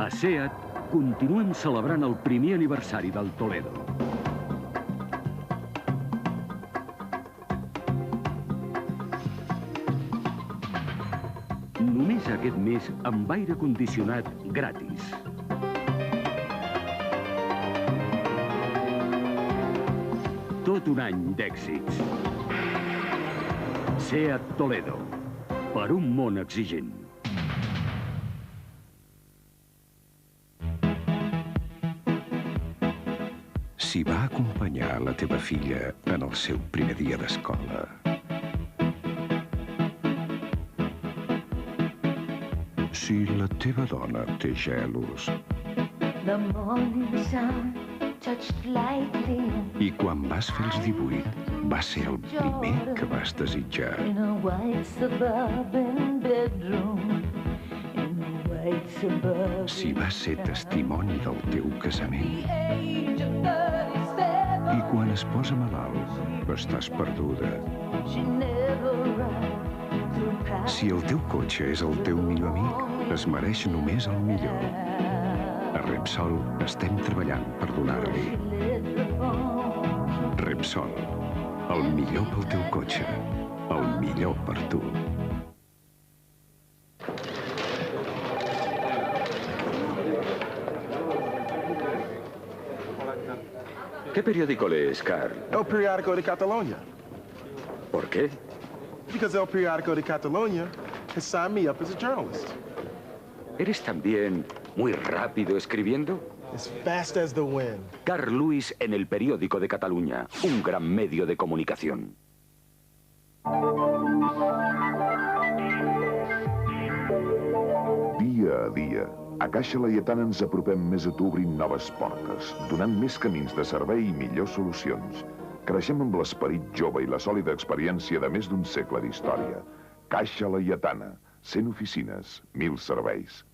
A SEAT continuem celebrant el primer aniversari del Toledo. Només aquest mes amb aire condicionat gratis. Tot un any d'èxits. SEAT Toledo, per un món exigent. Si va acompanyar la teva filla en el seu primer dia d'escola. Si la teva dona té gelos. I quan vas fer els 18, va ser el primer que vas desitjar. Si va ser testimoni del teu casament. I quan es posa malalt, estàs perduda. Si el teu cotxe és el teu millor amic, es mereix només el millor. A Repsol estem treballant per donar-li. Repsol, el millor pel teu cotxe, el millor per tu. ¿Qué periódico lees, Carl? El Periódico de Cataluña. ¿Por qué? Because El Periódico de Cataluña has signed me up as a journalist. ¿Eres también muy rápido escribiendo? As fast as the wind. Carl Lewis en El Periódico de Cataluña, un gran medio de comunicación. Dia a dia, a Caixa Laietana ens apropem més a tu obrint noves portes, donant més camins de servei i millors solucions. Creixem amb l'esperit jove i la sòlida experiència de més d'un segle d'història. Caixa Laietana, 100 oficines, 1000 serveis.